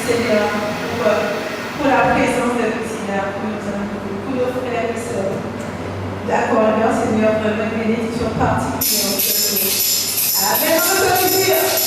Seigneur, pour la présence de nos Seigneur, pour nos frères et sœurs. D'accorder, Seigneur, une bénédiction particulière. Amen.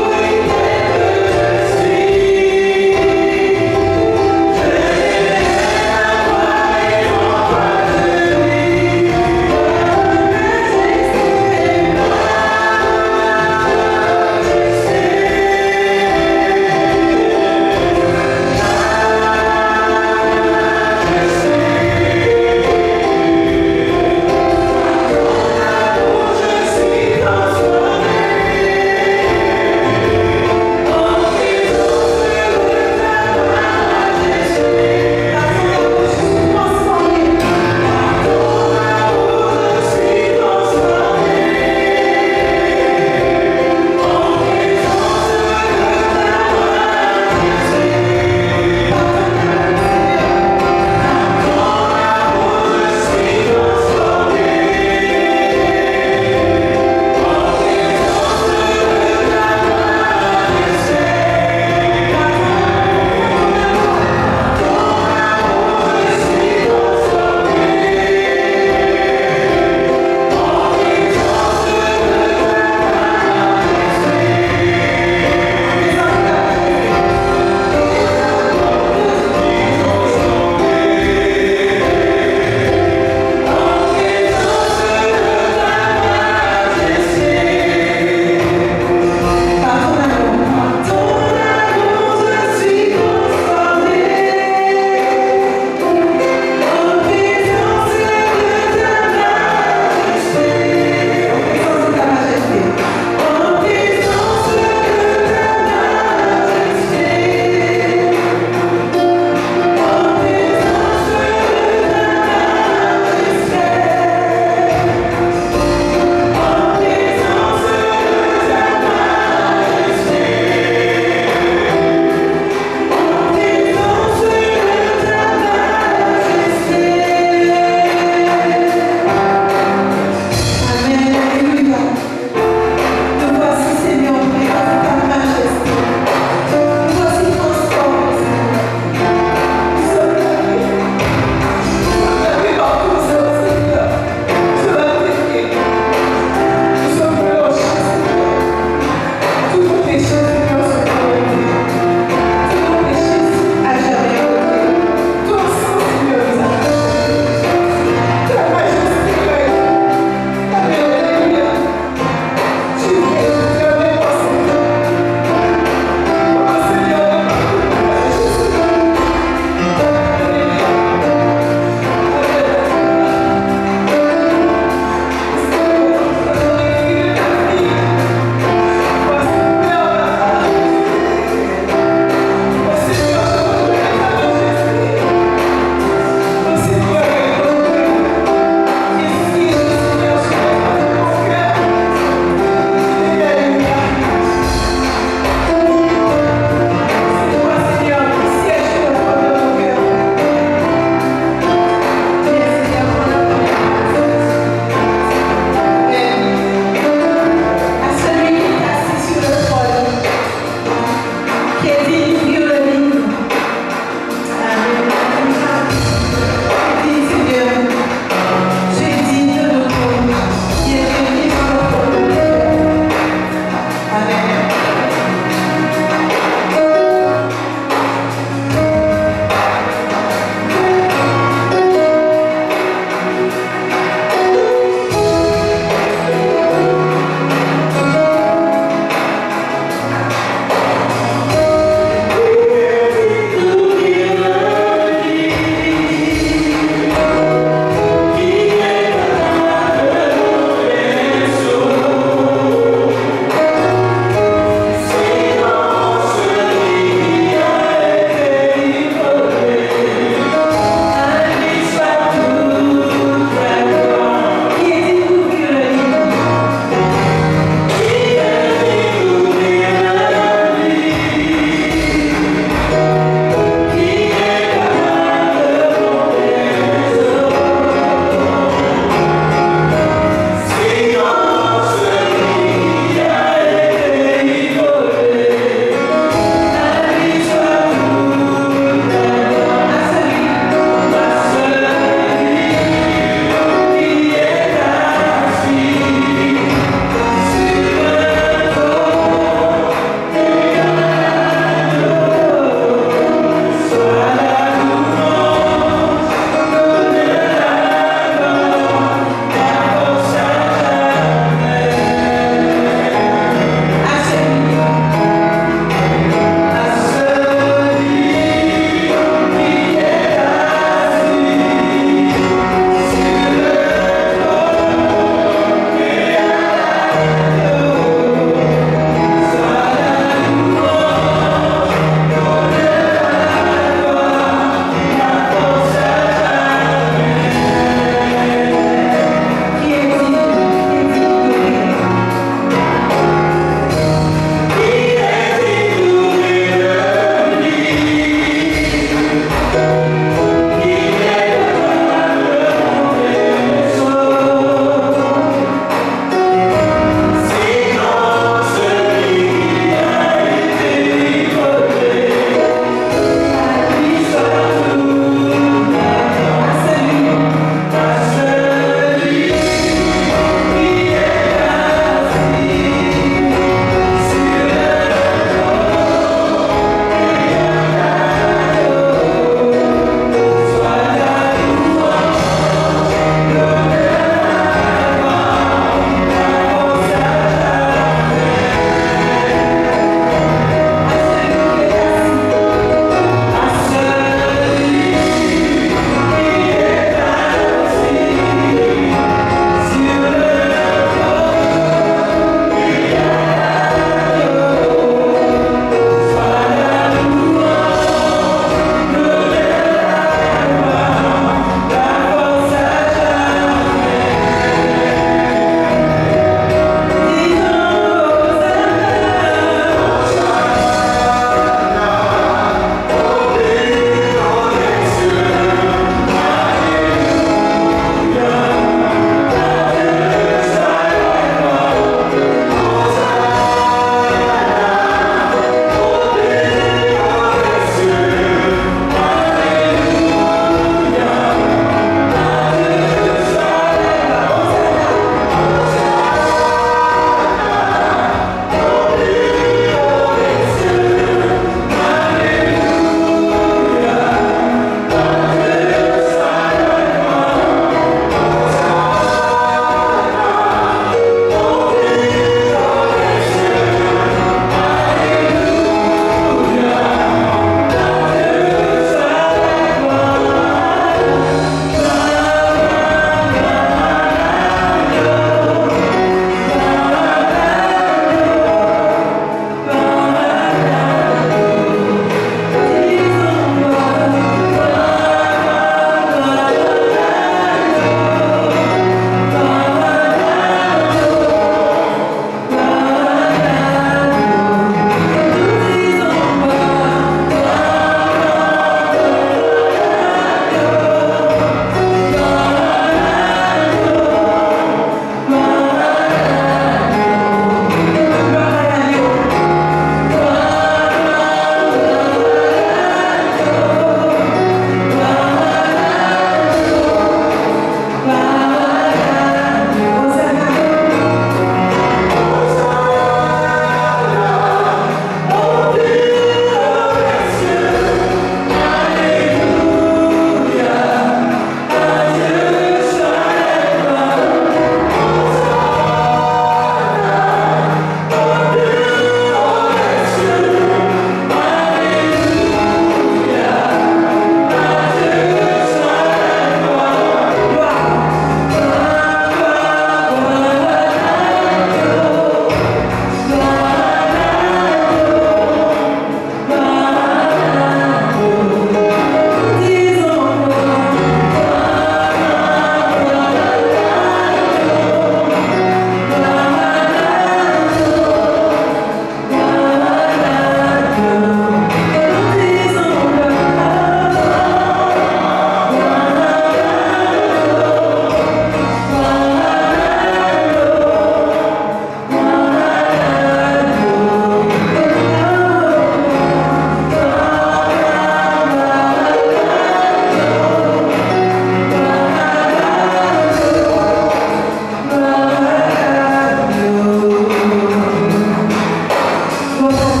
Je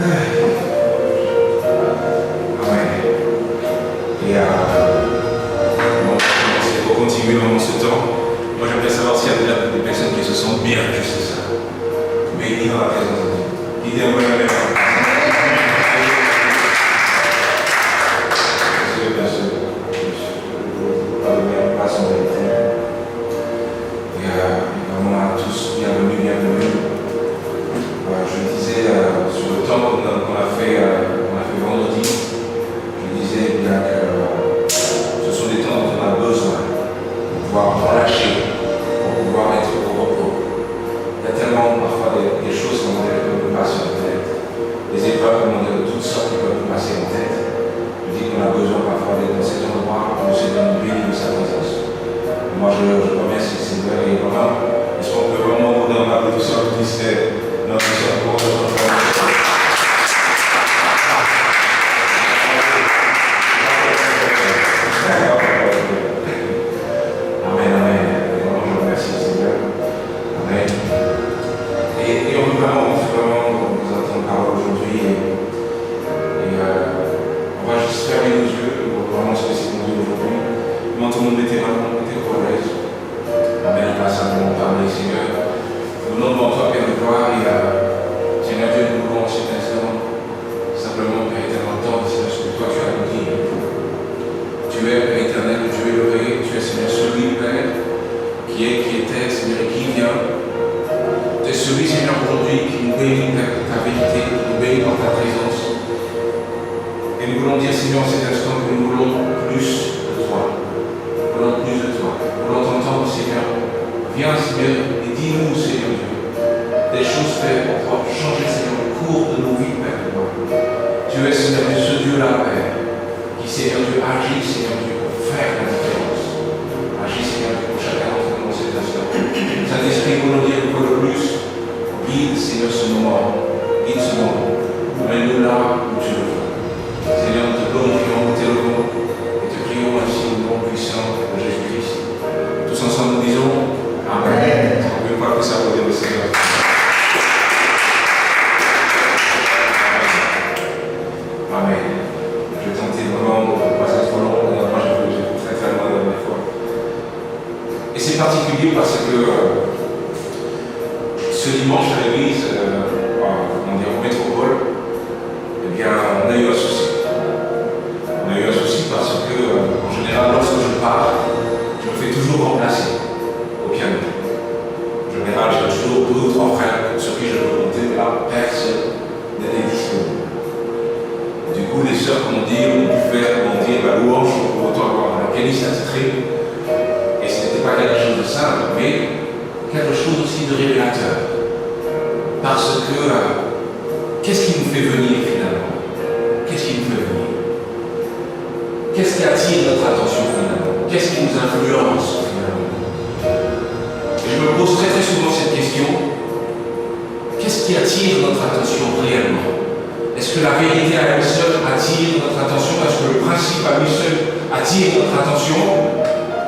Et bon, pour continuer dans ce temps, moi j'aimerais savoir s'il y a des personnes qui se sentent bien, juste ça. Mais il dans la présence de Dieu. Idéalement, la même. Bien sûr. Pas de bien place en vérité. Et vraiment à tous, bienvenue. Je disais sur le temps qu'on a fait vendredi, je disais bien que ce sont des temps dont on a besoin pour pouvoir relâcher, pour pouvoir être au repos. Il y a tellement parfois des choses qui peuvent nous passer en tête, des épreuves de toutes sortes qui peuvent nous passer en tête. Je dis qu'on a besoin parfois d'être dans cet endroit où le Seigneur nous bénit de sa présence. Et moi je remercie le Seigneur et vraiment, est-ce qu'on peut vraiment nous donner un applaudissement pour dire notre Seigneur pour notre frère. Amen. Vraiment, je remercie le Seigneur. Amen. Et on veut vraiment nous entendre parler aujourd'hui. Et on va juste fermer nos yeux pour vraiment se laisser conduire aujourd'hui. Comment tout le monde était vraiment collège. Amen. On va simplement parler, Seigneur. Nous venons devant toi, Père de gloire, et Seigneur Dieu, nous voulons en cet instant simplement, Père éternel, entendre, Seigneur, ce que toi tu as nous dit. Tu es, Père éternel, Dieu élevé, tu es, Seigneur, celui, Père, qui était, Seigneur, et qui vient. Tu es celui, Seigneur, aujourd'hui, qui nous bénit, Père, de ta vérité, qui nous bénit par ta présence. Et nous voulons dire, Seigneur, en cet instant, que nous voulons plus de toi. Nous voulons plus de toi. Nous voulons t'entendre, Seigneur. Viens, Seigneur, et dis-nous, Seigneur Dieu, des choses, Père, pour pouvoir changer, Seigneur, le cours de nos vies, Père. Tu es, Seigneur Dieu, ce Dieu-là, Père, qui, Seigneur Dieu, agit, Seigneur Dieu, pour faire la différence. Agis, Seigneur Dieu, pour chacun d'entre nous dans cet instant. Saint-Esprit, nous voulons dire une fois de plus, guide, Seigneur, ce moment, guide ce moment. Amène-nous là où tu le veux. Seigneur, nous te glorifions, nous t'élevons, et te prions ainsi au nom puissant de Jésus-Christ. Tous ensemble, nous disons Amen. On ne peut pas que ça vous dire le Seigneur. Amen. Je vais tenter vraiment de passer trop long. Moi, j'ai très très loin la dernière fois. Et c'est particulier parce que ce dimanche à l'église, en métropole, eh bien, on a eu un souci. On a eu un souci parce que, en général, lorsque je pars, je me fais toujours remplacer au piano. En général, j'ai toujours 2 ou 3 frères sur qui je peux compter, mais là, personne n'était disponible. Du coup, les sœurs m'ont dit, on pu faire, la louange pour autant avoir un pianiste attitré. Et ce n'était pas quelque chose de simple, mais quelque chose aussi de révélateur. Parce que, qu'est-ce qui nous fait venir finalement? Qu'est-ce qui nous fait venir? Qu'est-ce qui attire notre attention finalement? Qu'est-ce qui nous influence finalement? Et je me pose très très souvent cette question. Qu'est-ce qui attire notre attention réellement? Est-ce que la vérité à elle seule attire notre attention? Est-ce que le principe à lui seul attire notre attention?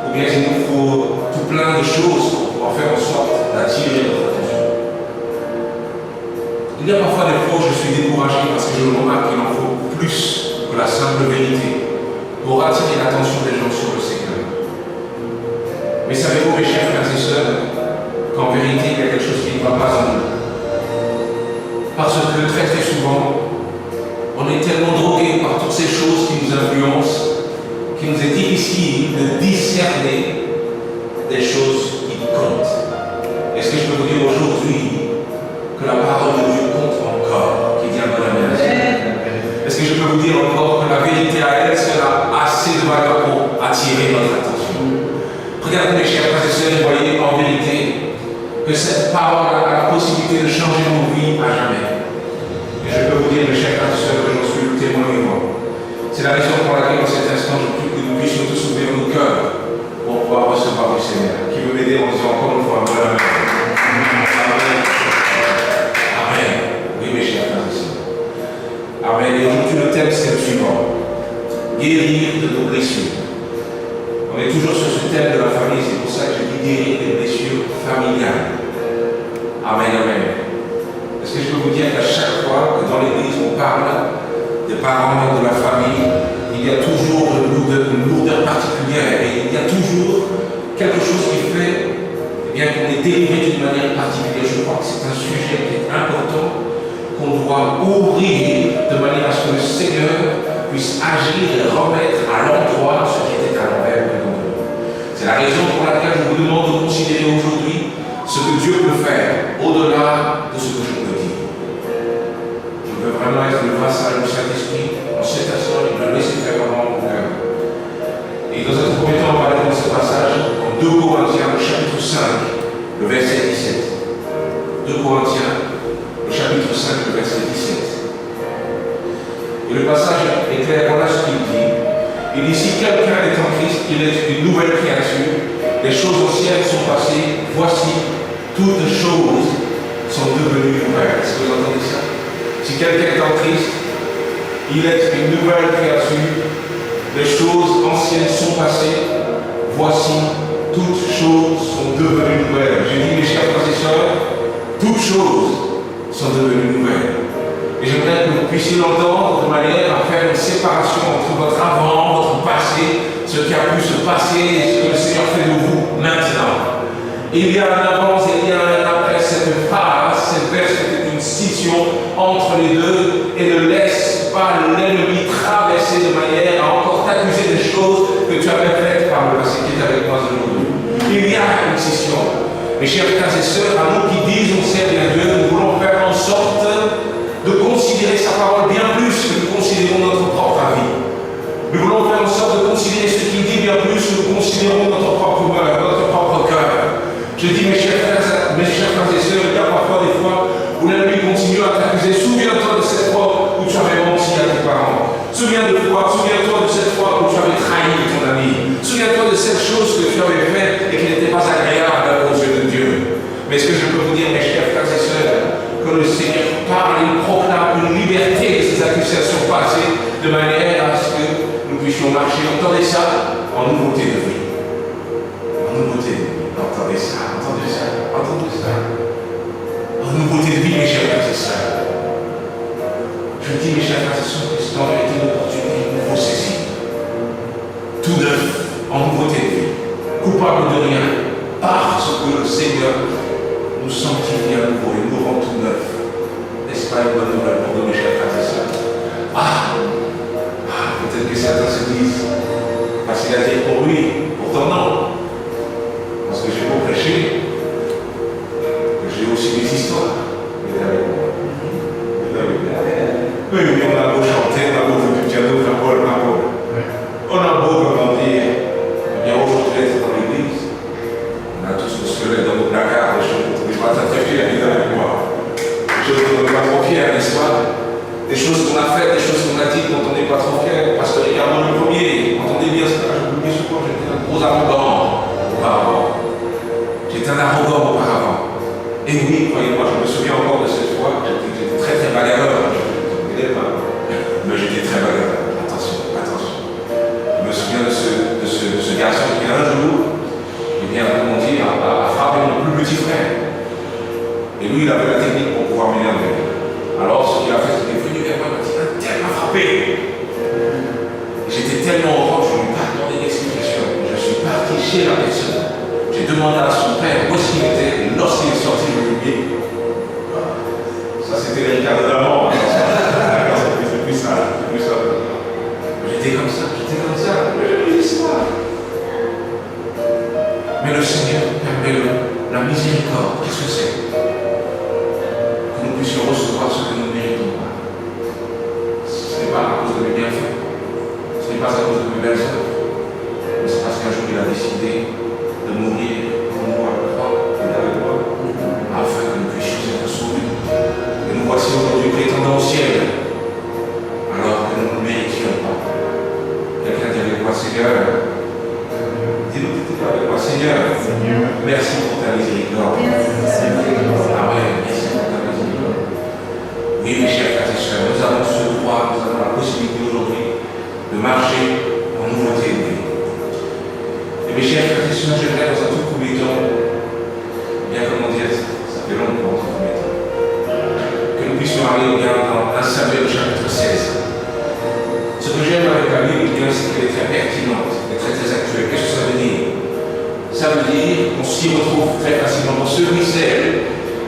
Ou bien il nous faut tout plein de choses pour pouvoir faire en sorte d'attirer notre attention? Il y a parfois des fois où je suis découragé parce que je remarque qu'il en faut plus que la simple vérité pour attirer l'attention des gens sur le Seigneur. Mais savez-vous, mes chers frères et sœurs, qu'en vérité, il y a quelque chose qui ne va pas en nous? Parce que très très souvent, on est tellement drogué par toutes ces choses qui nous influencent, qu'il nous est difficile de discerner des choses qui comptent. Est-ce que je peux vous dire aujourd'hui que la parole de Dieu compte encore, qui vient de la maison? Est-ce que je peux vous dire encore que la vérité à elle sera assez de valeur pour attirer notre attention? Regardez mes chers frères et sœurs, voyez en vérité que cette parole a la possibilité de changer nos vies à jamais. Et je peux vous dire, mes chers frères et sœurs, que j'en suis le témoin vivant. C'est la raison pour laquelle, en cet instant, je prie que nous puissions tous ouvrir nos cœurs pour pouvoir recevoir du Seigneur. Qui veut m'aider en disant encore une fois, Amen. Amen. Amen. Oui, mes chers frères et sœurs. Amen. Et aujourd'hui, le thème, c'est le suivant. Guérir de nos blessures. On est toujours sur ce thème de la famille, c'est pour ça que je dis guérir des blessures familiales. Amen, amen. Est-ce Parce que je peux vous dire qu'à chaque fois que dans l'église on parle des parents, de la famille, il y a toujours une lourdeur particulière et il y a toujours quelque chose qui fait qu'on est délivré d'une manière particulière. Je crois que c'est un sujet qui est important, qu'on doit ouvrir de manière à ce que le Seigneur puisse agir et remettre à l'endroit ce qui était à l'envers de nous. C'est la raison pour laquelle je vous demande de considérer aujourd'hui ce que Dieu peut faire au-delà de ce que je peux dire. Je veux vraiment être le vassal du Saint-Esprit en cet instant et me laisser faire vraiment mon cœur. Et dans un premier temps, on va aller dans ce passage en 2 Corinthiens, chapitre 5, le verset 17. 2 Corinthiens, le chapitre 5, le verset 17. Et le passage est clair, voilà ce qu'il dit. Il dit, si quelqu'un est en Christ, il est une nouvelle créature, les choses anciennes sont passées, voici, toutes choses sont devenues nouvelles. Est-ce que vous entendez ça? Si quelqu'un est en Christ, il est une nouvelle créature, les choses anciennes sont passées, voici, toutes choses sont devenues nouvelles. Je dis, mes chers frères et sœurs, toutes choses sont devenues nouvelles. Et j'aimerais que vous puissiez l'entendre de manière à faire une séparation entre votre avant, votre passé, ce qui a pu se passer et ce que le Seigneur fait de vous maintenant. Il y a un avant et il y a un après cette phase, cette verse est une scission entre les deux et ne laisse pas l'ennemi traverser de manière à encore t'accuser des choses que tu avais faites par le passé qui est avec moi aujourd'hui. Il y a une scission. Mes chers frères et sœurs, à nous qui disons c'est bien Dieu, nous voulons faire en sorte de considérer sa parole bien plus que nous considérons notre propre avis. Nous voulons faire en sorte de considérer ce qu'il dit bien plus que nous considérons notre propre cœur. Je dis mes chers frères et sœurs, il y a parfois des fois où l'ennemi continue à t'accuser. Souviens-toi de cette fois où tu avais menti à tes parents. Souviens-toi de cette fois où tu avais trahi ton ami. Souviens-toi de cette chose que tu avais faite et qui n'était pas agréable aux yeux de Dieu. Mais ce que je peux vous dire, mes chers frères et sœurs, que le Seigneur parle et proclame une liberté de ces accusations passées de manière à ce que nous puissions marcher. Entendez ça en nouveauté de vie. En nouveauté de vie. Entendez ça, entendez ça, entendez ça. En nouveauté de vie, mes chers frères et sœurs. Je dis, mes chers frères et sœurs, que c'est en vérité une opportunité de nouveau saisir. Tout neuf, en nouveauté de vie. Coupable de rien, parce que le Seigneur nous sanctifie à nouveau et nous rend tout neuf. N'est-ce pas une bonne nouvelle pour nous, mes chers frères et sœurs? Peut-être que certains se disent, parce qu'il a dit pour lui, pourtant non. Parce que j'ai beau prêcher, que j'ai aussi des histoires. Oui, on a beau chanter, on a beau faire du piano, on a beau comment dire, bien aujourd'hui être dans l'église. On a tous le squelette dans nos placards, des choses dont on n'est pas très fiers, avec moi. Des choses dont on n'est pas trop fiers, n'est-ce pas? Des choses qu'on a faites, des choses qu'on a dites dont on n'est pas trop fiers. Parce que regarde-moi le premier, entendez bien ce que je vous dis souvent, j'étais un gros arrogant auparavant. J'étais un arrogant auparavant. Et oui, croyez-moi, je me souviens encore de cette fois, j'étais très très bagarreur. Mais j'étais très bagarreur. Attention. Je me souviens de ce garçon qui un jour, comment dire, a frappé mon plus petit frère. Et lui, il avait la technique pour pouvoir m'énerver. Alors, ce qu'il a fait, c'est qu'il est venu vers moi et m'a dit, tiens, m'a frappé. J'étais tellement heureux, je ne lui ai pas demandé d'explication. Je suis parti chez la personne. J'ai demandé à son père où est-ce qu'il était. Et lorsqu'il est sorti, je lui ai dit, ça c'était les cadres d'avant. C'est plus ça. J'étais comme ça. Mais l'histoire. Mais le Seigneur permet la miséricorde. Qu'est-ce que c'est? Que nous puissions recevoir ce que nous ne méritons pas. Ce n'est pas à cause de mes bienfaits. Ce n'est pas à cause de mes belles œuvres. Mais c'est parce qu'un jour il a décidé de mourir pour nous à la croix et avec moi, afin que nous puissions être sauvés. Et nous voici aujourd'hui prétendant au ciel, alors que nous ne méritions pas. Quelqu'un dit avec moi, Seigneur, dis-nous avec moi, Seigneur, merci pour ta miséricorde. Amen, merci pour ta miséricorde. Oui, mes chers frères et sœurs, nous avons ce droit, nous avons la possibilité aujourd'hui de marcher en nouveauté de vie. Et mes chers frères et sœurs, j'aimerais dans un tout premier temps, bien comment dire, ça fait longtemps, dans un premier temps, dire qu'on s'y retrouve très facilement. Pour celui et celle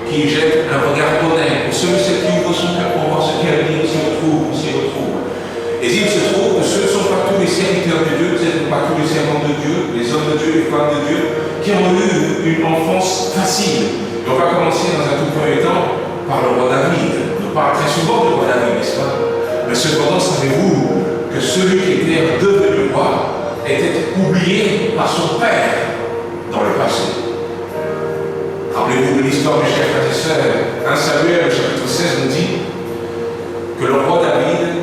qui jette un regard honnête, pour celui et celle qui ouvre son cœur pour voir ce qu'elle dit, on s'y retrouve. Et il se trouve que ce ne sont pas tous les serviteurs de Dieu, ce ne sont pas tous les servants de Dieu, les hommes de Dieu, les femmes de Dieu, qui ont eu une enfance facile. Et on va commencer dans un tout premier temps par le roi David. On parle très souvent du roi David, n'est-ce pas? Mais cependant, savez-vous que celui qui était devenu roi était oublié par son père dans le passé. Rappelez-vous de l'histoire du chef frères et sœurs. 1 Samuel, chapitre 16, nous dit que le roi David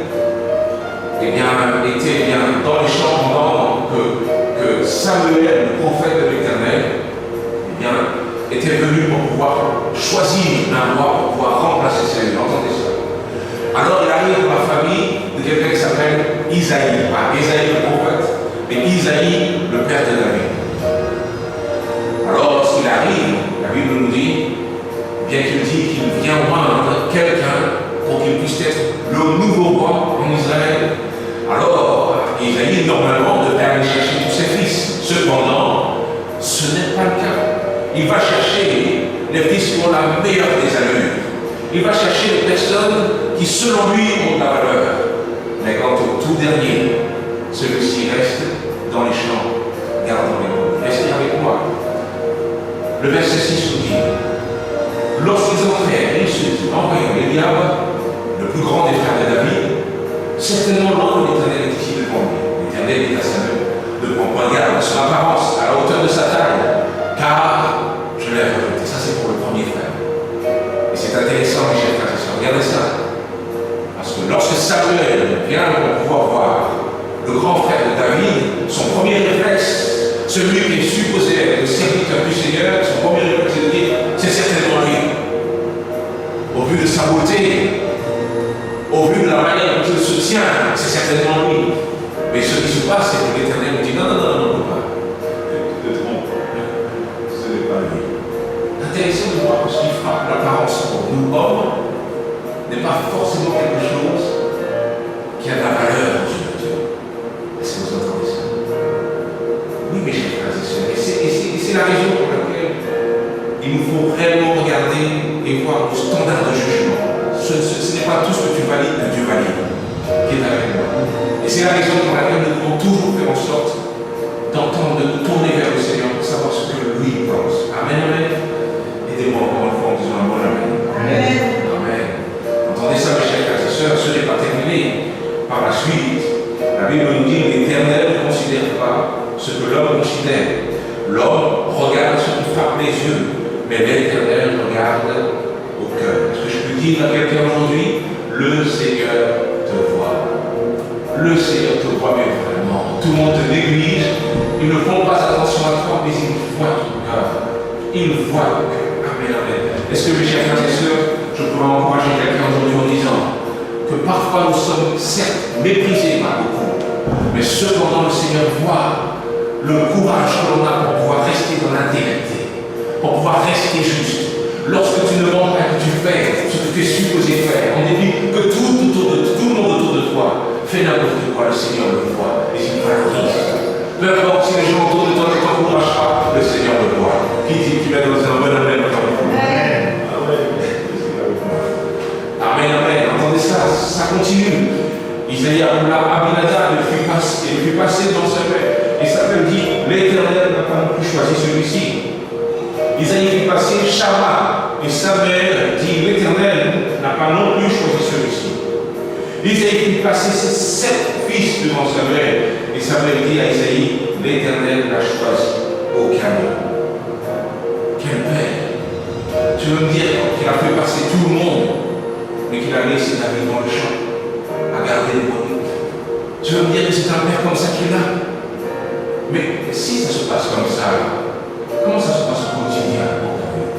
était dans les champs pendant que Samuel, le prophète de l'Éternel, était venu pour pouvoir choisir un roi pour pouvoir remplacer Saül. Entendez ça. Alors il arrive dans la famille de quelqu'un qui s'appelle Isaïe. Pas Isaïe le prophète, mais Isaïe le père de David. Alors lorsqu'il arrive, la Bible nous dit, bien qu'il dit qu'il vient oindre quelqu'un pour qu'il puisse être le nouveau roi en Israël. Alors, Isaïe, normalement, devait aller chercher tous ses fils. Cependant, ce n'est pas le cas. Il va chercher les fils qui ont la meilleure des allures. Il va chercher les personnes qui, selon lui, ont de la valeur. Mais quant au tout dernier, celui-ci reste dans les champs, gardant les mots. Restez avec moi. Le verset 6 nous dit, lorsqu'ils entrèrent, ils se disent, envoyons Eliab, le plus grand des frères de David, certainement l'ange de l'Éternel est ici devant lui. L'Éternel dit à Samuel, ne prends pas garde à son apparence, à la hauteur de sa taille, car je l'ai rejeté. Ça, c'est pour le premier frère. Et c'est intéressant, mes chers frères et sœurs. Regardez ça. Parce que lorsque Samuel vient pour pouvoir voir le grand frère de David, son premier réflexe, celui qui est supposé être le serviteur du Seigneur, son premier réflexe, c'est de dire, c'est certainement lui. Au vu de sa beauté, au vu de la manière dont il se tient, c'est certainement lui. Mais ce qui se passe, c'est que l'Éternel nous dit non, pas. Tu te trompes. Ce n'est pas lui. Intéressant de voir que ce qui frappe l'apparence pour nous, hommes, n'est pas forcément quelque chose qui a de la valeur aux yeux de Dieu. Est-ce que vous entendez ça? Oui, mes chers frères et sœurs. Et c'est la raison pour laquelle il nous faut réellement regarder et voir le standard de jugement. Ce n'est pas tout ce que tu valides que Dieu valide, qui est avec moi. Et c'est la raison pour laquelle nous devons toujours faire en sorte d'entendre, de nous tourner vers le Seigneur pour savoir ce que lui pense. Amen, amen. Aidez-moi encore une fois en disant un bon amen. Amen. Amen. Entendez ça, mes chers frères et sœurs, ce n'est pas terminé. Par la suite, la Bible nous dit l'Éternel ne considère pas ce que l'homme considère. L'homme regarde ce qui frappe les yeux, mais l'Éternel regarde au cœur. Est-ce que je peux dire à quelqu'un aujourd'hui, le Seigneur te voit. Le Seigneur te voit, mais vraiment. Tout le monde te néglige. Ils ne font pas attention à toi, mais ils voient ton cœur. Ils voient ton cœur. Amen, amen. Est-ce que mes chers frères et sœurs, je pourrais encourager quelqu'un aujourd'hui en disant que parfois nous sommes certes méprisés par beaucoup, mais cependant le Seigneur voit le courage que l'on a pour pouvoir rester dans l'intégrité, pour pouvoir rester juste. Lorsque tu ne demandes pas que tu fais ce que tu es supposé faire, en dépit que tout le monde autour de toi fait n'importe quoi, le Seigneur le voit et il valorise. Peu importe si les gens autour de toi ne t'encouragent pas, le Seigneur le voit. Qui dit que tu vas dans un bon amen? Amen, amen. Entendez ça, ça continue. Isaïe Abinadab, il fut passé dans sa paix. Et Samuel dit, l'Éternel n'a pas non plus choisi celui-ci. Isaïe fut passé Shama. Et Samuel dit, l'Éternel n'a pas non plus choisi celui-ci. Isaïe fut passé ses 7 fils devant Samuel. Et Samuel dit à Isaïe, l'Éternel n'a choisi aucun homme. Quel père! Tu veux me dire qu'il a fait passer tout le monde, mais qu'il a laissé David dans le champ, à garder les brebis. Tu veux me dire que c'est un père comme ça qu'il a? Mais si ça se passe comme ça, comment ça se passe au quotidien pour David?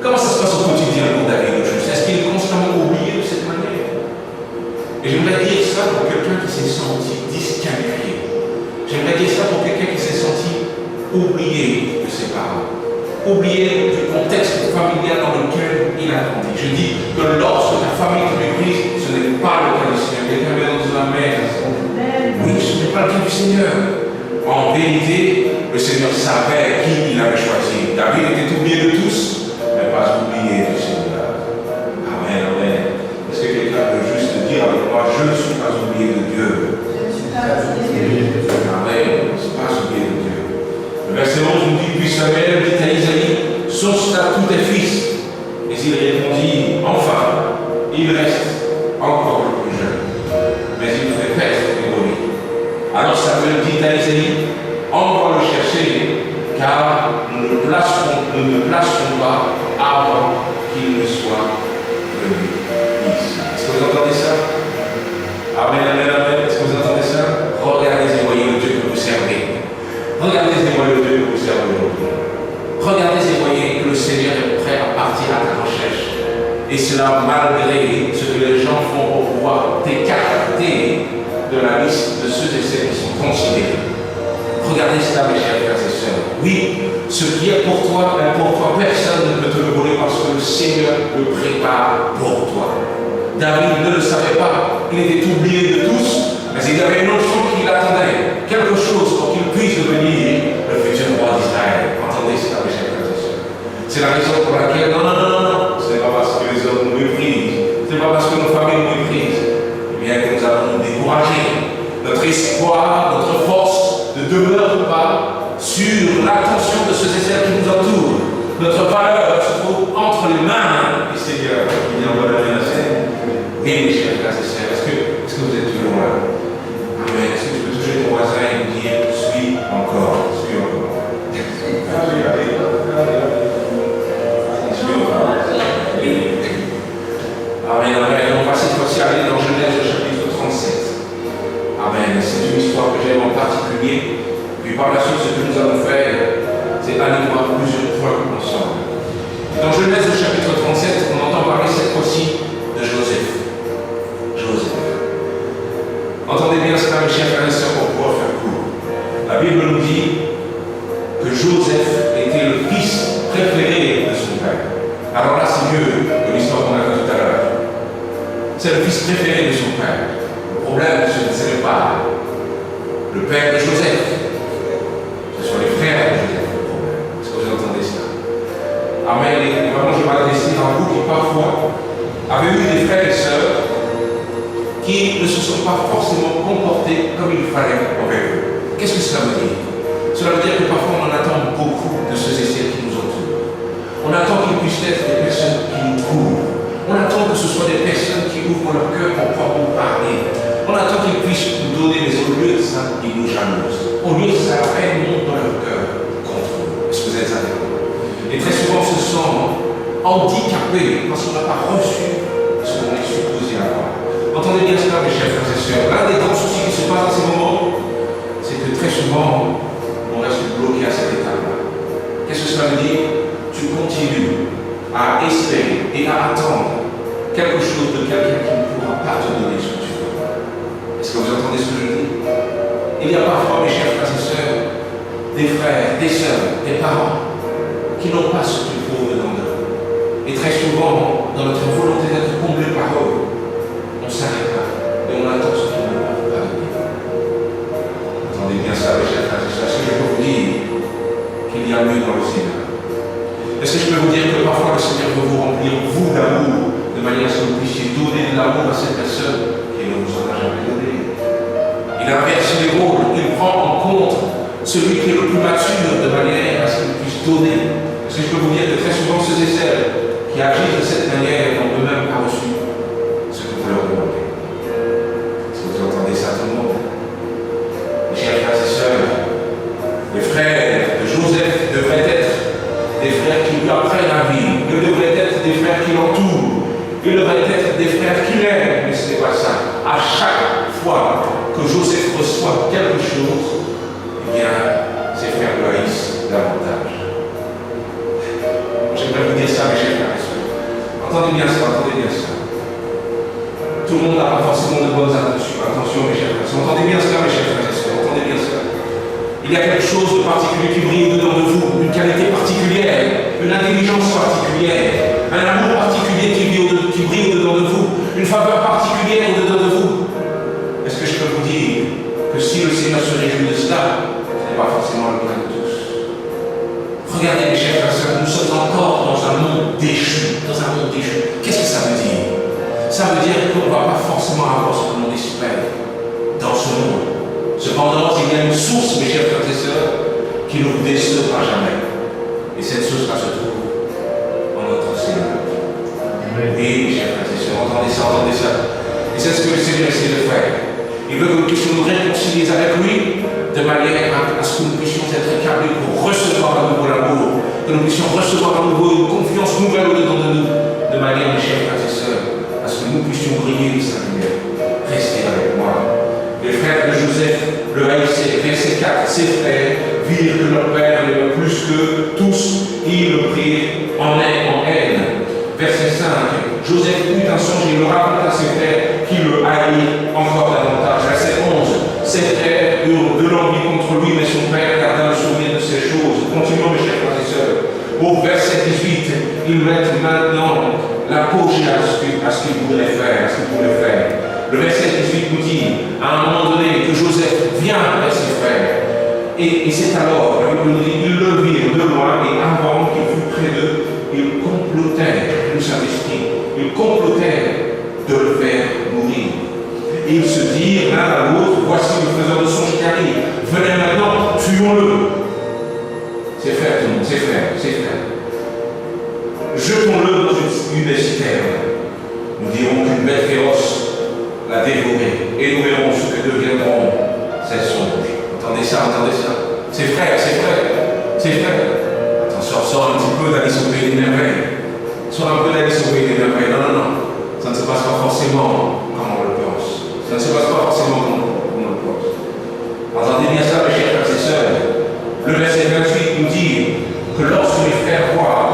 Comment ça se passe au quotidien pour David? Est-ce qu'il est constamment oublié de cette manière? Et j'aimerais dire ça pour quelqu'un qui s'est senti disqualifié. J'aimerais dire ça pour quelqu'un qui s'est senti oublié de ses parents, oublié du contexte familial dans lequel il a grandi. Je dis que lorsque ta famille te méprise, ce n'est pas le cas du Seigneur. Quelqu'un vient dans la mer. Oui, ce n'est pas le cas du Seigneur. En vérité, le Seigneur savait qui il avait choisi. David était oublié de tous, mais pas oublié du Seigneur. Amen, amen. Est-ce que quelqu'un peut juste dire avec moi, je ne suis pas oublié de Dieu? Amen, je ne suis pas oublié de Dieu. Le verset 11 nous dit, puis Samuel dit à Isaïe, sauce-là tous tes fils. Et il répondit, enfin, il reste encore le plus jeune, mais il fait paître les brebis. Alors Samuel dit à Isaïe, envoie le chercher, car nous ne placerons pas avant qu'il ne soit venu ici. Est-ce que vous entendez ça? Amen, amen, amen. Est-ce que vous entendez ça? Regardez et voyez le Dieu que vous servez. Regardez et voyez le Dieu que vous servez aujourd'hui. Regardez et voyez que le Seigneur est prêt à partir à ta recherche. Et cela malgré ce que les gens font pour pouvoir t'écarter de la liste de ceux et celles qui sont considérés. Regardez cela, mes chers frères et sœurs. Oui, ce qui est pour toi, personne ne peut te le voler parce que le Seigneur le prépare pour toi. David ne le savait pas, il était oublié de tous, mais il y avait une autre chose qui l'attendait, quelque chose pour qu'il puisse devenir le futur roi d'Israël. Entendez cela, mes chers frères et sœurs. C'est la raison pour laquelle, non, ce n'est pas parce que les hommes nous méprisent, ce n'est pas parce que nos familles nous méprisent, bien que nous allons nous décourager. Notre espoir, notre force ne demeure pas sur l'attention de ceux et celles qui nous entourent. Notre valeur se trouve entre les mains du Seigneur qui vient de la scène. Oui, mes chers frères et sœurs, est-ce que vous êtes toujours là? Amen. Est-ce que tu peux toucher ton voisin et lui dire, suis encore, suis encore. Allez, allez, allez. Suis encore. Amen, amen. On va cette fois-ci aller dans Genèse chapitre 37. Amen. C'est une histoire que j'aime en particulier. Puis par la suite, ce que nous allons faire, c'est aller voir plusieurs fois ensemble. Dans Genèse chapitre 37, on entend parler cette fois-ci de Joseph. Entendez bien cela, mes chers frères et sœurs, pour pouvoir faire court. La Bible nous dit que Joseph était le fils préféré de son père. Alors là, c'est mieux que l'histoire qu'on a vue tout à l'heure. C'est le fils préféré de son père. Le problème, c'est le père. Le père de Joseph. Ce sont les frères de Joseph, le problème. Est-ce que vous entendez cela? Amen. Et vraiment, je vais m'adresser à vous qui parfois avez eu des frères et sœurs qui ne se sont pas forcément comportés comme il fallait envers eux. Qu'est-ce que cela veut dire? Cela veut dire que parfois on en attend beaucoup de ceux et celles qui nous entourent. On attend qu'ils puissent être des personnes qui nous couvrent. On attend que ce soit des personnes qui ouvrent leur cœur pour pouvoir nous parler. On attend qu'ils puissent nous donner, mais au lieu de ça, ils nous jalousent. Au lieu de ça, la haine monte dans leur cœur contre nous. Est-ce que vous êtes avec moi? Et très souvent, on se sent handicapé parce qu'on n'a pas reçu ce qu'on est supposé avoir. Entendez bien cela, mes chers frères et sœurs. L'un des grands soucis qui se passe dans ces moments, c'est que très souvent, on reste bloqué à cette étape-là. Qu'est-ce que cela veut dire? Tu continues à espérer et à attendre quelque chose de quelqu'un qui ne pourra pas te donner ce que tu veux. Est-ce que vous entendez ce que je dis? Il y a parfois, mes chers frères et sœurs, des frères, des sœurs, des parents qui n'ont pas ce qu'il faut dedans d'eux. Et très souvent, dans notre volonté d'être comblés par eux, on s'arrête là et on attend ce qu'ils ne peuvent pas donner. Entendez bien ça, mes chers frères et sœurs. Est-ce que je peux vous dire qu'il y a mieux dans le Seigneur? Est-ce que je peux vous dire que parfois le Seigneur veut vous remplir, vous, d'amour, de manière à ce que vous puissiez donner de l'amour à cette personne qui ne vous en a jamais donné? Il inverse les rôles, il prend en compte celui qui est le plus mature de manière à ce qu'il puisse donner. Est-ce que je peux vous dire que très souvent ceux et celles qui agissent de cette manière n'ont eux-mêmes pas reçu ce que vous leur demandez? Est-ce que vous entendez ça, tout le monde? Mes chers frères et sœurs, les frères de Joseph devraient être des frères qui lui apprennent la vie. Ils devraient être des frères qui l'entourent. Ils devraient être des frères qui l'aiment. Mais ce n'est pas ça. À chaque fois que Joseph reçoit quelque chose, eh bien, ses frères le haïssent davantage. J'aimerais vous dire ça, mes chers frères et sœurs. Entendez bien ça, entendez bien ça. Tout le monde n'a pas forcément de bonnes intentions. Attention, mes chers frères et sœurs. Entendez bien cela, mes chers frères et sœurs. Entendez bien cela. Il y a quelque chose de particulier qui brille dedans de vous, une qualité particulière, une intelligence particulière, un amour particulier qui brille au-dedans de vous, une faveur particulière au-dedans de vous. Est-ce que je peux vous dire que si le Seigneur se réjouit de cela, ce n'est pas forcément le cas de tous. regardez mes chers frères et sœurs, nous sommes encore dans un monde déchu. Qu'est-ce que ça veut dire? Ça veut dire qu'on ne va pas forcément avoir ce que l'on espère dans ce monde. Cependant, il y a une source, mes chers frères et sœurs, qui ne vous décevra jamais. Et cette source-là se trouve en notre Seigneur. Et mes chers frères et sœurs, entendez ça. Et c'est ce que le Seigneur essaie de faire. Il veut que nous puissions nous réconcilier avec lui de manière à ce que nous puissions être câblés pour recevoir à nouveau l'amour, que nous puissions recevoir à nouveau une confiance nouvelle au-dedans de nous, de manière, mes chers frères et sœurs, à ce que nous puissions briller de sa lumière. Restez avec moi. Les frères de Joseph le haïssaient. Verset 4, ses frères virent que leur père l'aimait plus que tous, ils le prirent en haine. Verset 5, Joseph eut un songe et le raconta à ses frères qui le haïrent encore davantage. Verset 11, ses frères eurent de l'envie contre lui, mais son père garda le souvenir de ces choses. Continuons, mes chers frères et sœurs. Au verset 18, ils mettent maintenant l'apogée à ce qu'il voudrait faire, Le verset 18 nous dit, à un moment donné, que Joseph vient vers ses frères. Et c'est alors, la Bible nous dit, ils le virent de loin, et avant qu'il fût près d'eux, ils complotèrent, le Saint-Esprit, ils complotèrent de le faire mourir. Et ils se dirent l'un à l'autre, voici le faiseur de songe qui arrive, venez maintenant, tuons-le. C'est frère, tout le monde, c'est frère. Jetons-le dans une des citernes. Nous dirons qu'une bête féroce l'a dévoré, et nous verrons ce que deviendront ces songes. Entendez ça. C'est frère. Attention, sors un petit peu d'Alice au pays des merveilles. Non. Ça ne se passe pas forcément comme on le pense. Entendez bien ça, mes chers frères et sœurs. Le verset 28 nous dit que lorsque les frères voient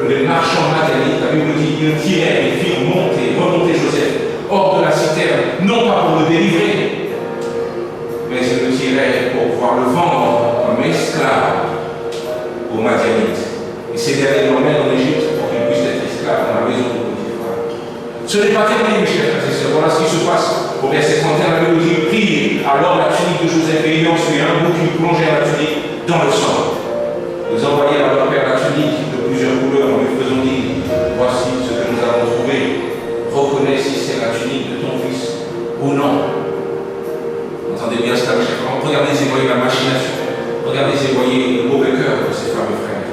les marchands matériels, la Bible dit qu'ils tirèrent et firent remonter Joseph hors de la citerne, non pas pour le délivrer, mais ils le tiraient pour pouvoir le vendre comme esclave aux Madianites. Et ces derniers l'emmènent en Égypte pour qu'il puisse être esclave dans la maison de Potiphar. Ce n'est pas terminé, mes chers frères et sœurs. Voilà ce qui se passe au verset 31. La Bible dit, prirent alors la tunique de Joseph et ayant suivi un bout, ils plongèrent la tunique dans le sang. Ils envoyèrent à leur père la tunique de plusieurs couleurs en lui faisant dire, voici ce que nous avons trouvé. Reconnais si c'est la tunique de ton fils ou non. Entendez bien cela, mes chers frères. Regardez et voyez la machination. Regardez et voyez le mauvais cœur de ces fameux frères.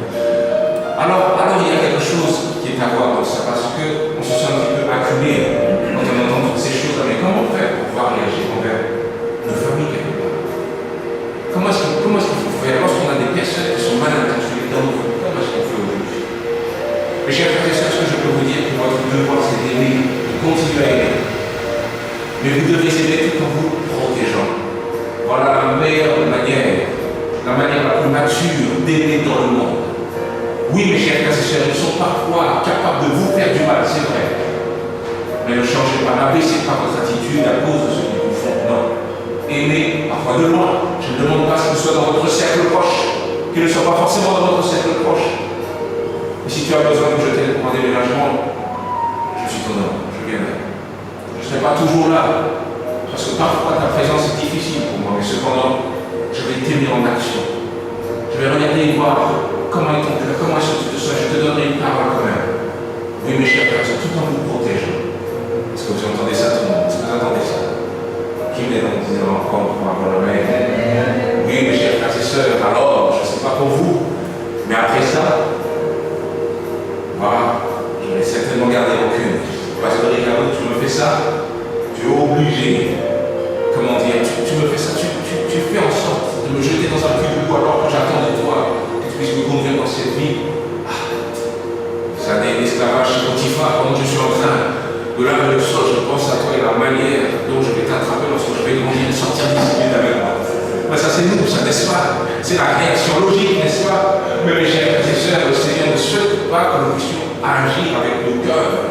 Alors, il y a quelque chose qui est à voir dans ça, parce qu'on se sent un petit peu acculé quand on entend toutes ces choses-là. Mais comment faire pour pouvoir réagir envers nos familles quelque part? Comment est-ce qu'il faut faire lorsqu'on a des personnes qui sont mal intentionnées dans nos familles? Comment est-ce qu'on fait aujourd'hui? Mes chers frères et sœurs, ce que je peux vous dire, que votre devoir, c'est d'aimer, de continuer à aimer. Mais vous devez aimer tout en vous protégeant. Voilà la meilleure manière, la manière la plus mature d'aimer dans le monde. Oui, mes chers frères et sœurs, ils sont parfois capables de vous faire du mal, c'est vrai. Mais ne changez pas, n'abaissez pas votre attitude à cause de ce qu'ils vous font. Non. Aimez, parfois de loin. Je ne demande pas qu'il soit dans votre cercle proche, qu'il ne soit pas forcément dans votre cercle proche. Et si tu as besoin que je t'aide pour un déménagement, je suis ton homme, je viendrai. Je ne serai pas toujours là, parce que parfois ta présence est difficile pour moi, mais cependant, je vais t'aimer en action. Je vais regarder et voir comment est ton cœur, comment est-ce que tu te sens, je te donnerai une parole quand même. Oui, mes chers frères, tout en vous protégeant. Est-ce que vous entendez ça, tout le monde? Est-ce que vous entendez ça? Qui m'aide en disant encore pour avoir le mail? Oui, mes chers frères et sœurs, alors, je ne sais pas pour vous, mais après ça, voilà, je vais certainement garder aucune. Parce que Ricardo, tu me fais ça, tu es obligé. Comment dire, tu me fais ça, tu fais en sorte de me jeter dans un puits de bois alors que j'attends de toi que tu puisses me conduire dans cette vie. Ça n'est l'esclavage chez Potiphar, quand je suis en train de laver le sol, je pense à toi et la manière dont je vais t'attraper lorsque je vais grandir et sortir d'ici avec moi. Mais ça c'est nous, ça n'est-ce pas? C'est la réaction logique, n'est-ce pas? Mais mes chers frères et sœurs, le Seigneur ne souhaite pas que nous puissions agir avec nos cœurs.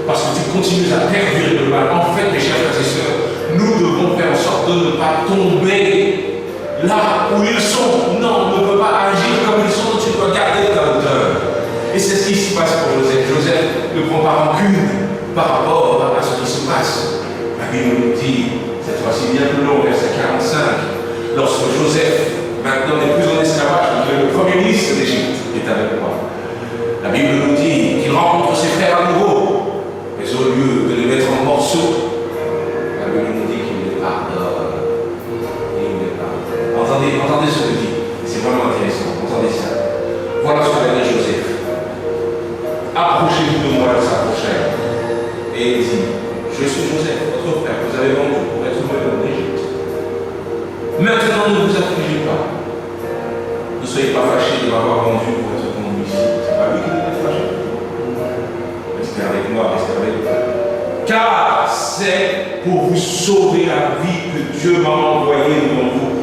Parce que tu continues à perdurer le mal. En fait, mes chers frères et sœurs, nous devons faire en sorte de ne pas tomber là où ils sont. Non, on ne peut pas agir comme ils sont, tu dois garder ta hauteur. Et c'est ce qui se passe pour Joseph. Joseph ne prend pas rancune par rapport à ce qui se passe. La Bible nous dit, cette fois-ci bien plus long, verset 45, lorsque Joseph, maintenant n'est plus en esclavage, il veut le premier ministre d'Égypte est avec moi. La Bible nous dit qu'il rencontre ses frères à nouveau, mais au lieu de les mettre en morceaux, la Bible nous dit qu'il les pardonne. Entendez ce que dit. C'est vraiment intéressant. Entendez ça. Voilà ce que va dire Joseph. Approchez-vous de moi, il s'approchait. Et il dit, je suis Joseph, votre frère, vous avez vendu pour être mené en Égypte. Maintenant, ne vous affligez pas. Ne soyez pas fâchés de m'avoir vendu pour être conduit ici. C'est pas lui qui devait être fâché. Restez avec moi, restez avec moi. Car c'est pour vous sauver la vie que Dieu m'a envoyé devant vous.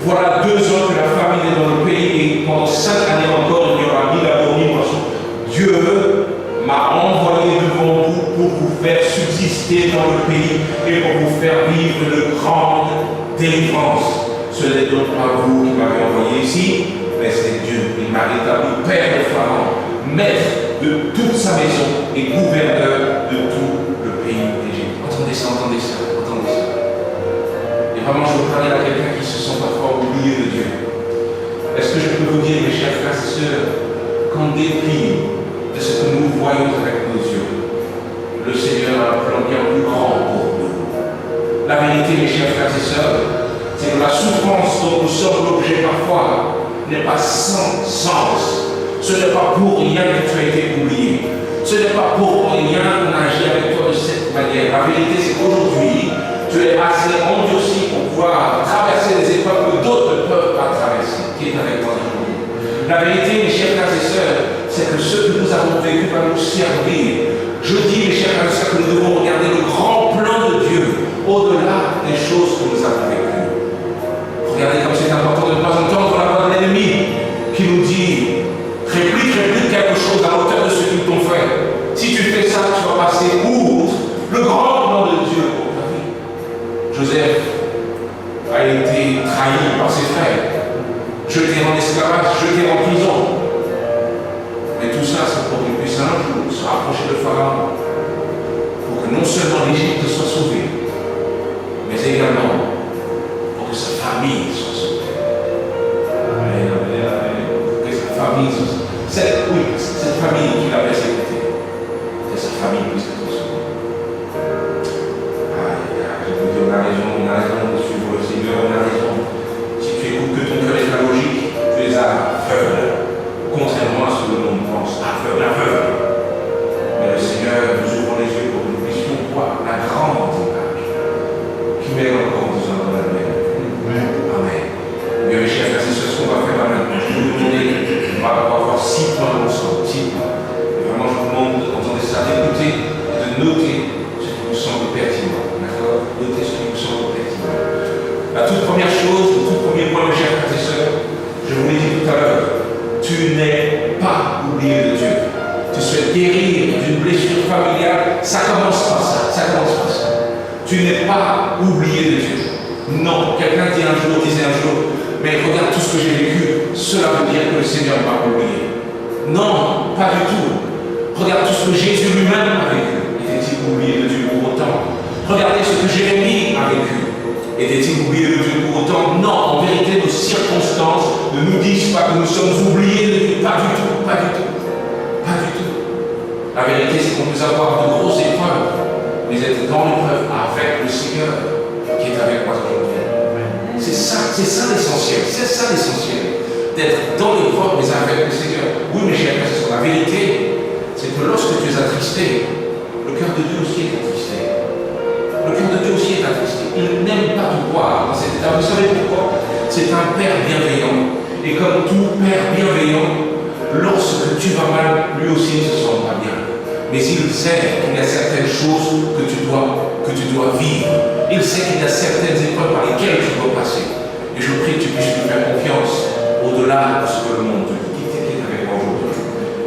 Voilà 2 ans que la famine est dans le pays et pendant 5 années encore, il n'y aura ni labour ni moisson. Dieu m'a envoyé devant vous pour vous faire subsister dans le pays et pour vous faire vivre de grandes délivrances. Ce n'est donc pas vous qui m'avez envoyé ici, mais c'est Dieu. Il m'a établi père de Pharaon, maître de toute sa maison et gouverneur de tout le pays d'Égypte. Entendez ça, entendez ça, entendez ça. Et vraiment, je veux parler à quelqu'un qui se sent parfois oublié de Dieu. Est-ce que je peux vous dire, mes chers frères et sœurs, qu'en dépit de ce que nous voyons avec nos yeux, le Seigneur a un plan bien plus grand pour nous. La vérité, mes chers frères et sœurs, c'est que la souffrance dont nous sommes l'objet parfois n'est pas sans sens. Ce n'est pas pour rien que tu as été oublié. Ce n'est pas pour rien qu'on agit avec toi de cette manière. La vérité, c'est qu'aujourd'hui, tu es assez endurci pour pouvoir traverser les épreuves que d'autres ne peuvent pas traverser. Qui est avec moi aujourd'hui? La vérité, mes chers frères et sœurs, c'est que ce que nous avons vécu va nous servir. Je dis, mes chers frères et sœurs, que nous devons regarder le grand plan de Dieu au-delà des choses que nous avons vécues. Regardez comme c'est important de ne pas entendre la voix de l'ennemi qui nous dit réplique quelque chose à l'auteur de ce qu'ils t'ont fait. Si tu fais ça, tu vas passer outre le grand plan de Dieu pour ta vie. Joseph a été trahi par ses frères, jeté en esclavage, jeté en prison. Mais tout ça, c'est pour qu'il puisse un jour se rapprocher de Pharaon, pour que non seulement l'Égypte soit sauvée, mais également pour que sa famille soit sauvée. Amen, amen, amen. Que sa famille soit sauvée. Cette famille qui l'a persécuté, que sa famille puisse être sauvée. Je vous dis, on a raison de suivre le Seigneur, on a raison. Si tu écoutes que ton cœur est la logique, tu es aveugle. Contrairement à ce que le monde pense, aveugle. Mais le Seigneur nous ouvre les yeux pour que nous puissions voir la grande image qui met encore besoin dans la mer. Amen. Bien, mes chers frères et sœurs, ce qu'on va faire maintenant, je vais vous demander, on va avoir 6 points ensemble, 6 points. Et vraiment, je vous demande d'entendre ça, d'écouter et de noter ce qui vous semble pertinent. D'accord? Notez ce qui vous semble pertinent. La toute première chose, le tout premier point, mes chers frères et sœurs, je vous l'ai dit tout à l'heure, tu n'es pas oublié de Dieu. Tu souhaites guérir d'une blessure familiale, ça commence par ça, Tu n'es pas oublié de Dieu. Non, quelqu'un disait un jour, mais regarde tout ce que j'ai vécu, cela veut dire que le Seigneur m'a oublié. Non, pas du tout. Regarde tout ce que Jésus lui-même a vécu. Était-il oublié de Dieu pour autant? Regardez ce que Jérémie a vécu. Était-il oublié de Dieu pour autant? Non, en vérité, nos circonstances ne nous disent pas que nous sommes oubliés de Dieu. Pas du tout, pas du tout. Pas du tout. La vérité, c'est qu'on peut avoir de grosses épreuves, mais être dans l'épreuve avec le Seigneur qui est avec moi aujourd'hui. C'est ça l'essentiel. C'est ça l'essentiel. D'être dans l'épreuve, mais avec le Seigneur. Oui, mes chers frères, la vérité, c'est que lorsque tu es attristé, le cœur de Dieu aussi est attristé. Le cœur de Dieu aussi est attristé. Il n'aime pas te voir dans cet état. Vous savez pourquoi? C'est un Père bienveillant. Et comme tout Père bienveillant, lorsque tu vas mal, lui aussi ne se sent pas bien. Mais il sait qu'il y a certaines choses que tu dois vivre. Il sait qu'il y a certaines épreuves par lesquelles tu dois passer. Et je prie que tu puisses lui faire confiance au-delà de ce que le monde te dit. Qui est avec moi aujourd'hui?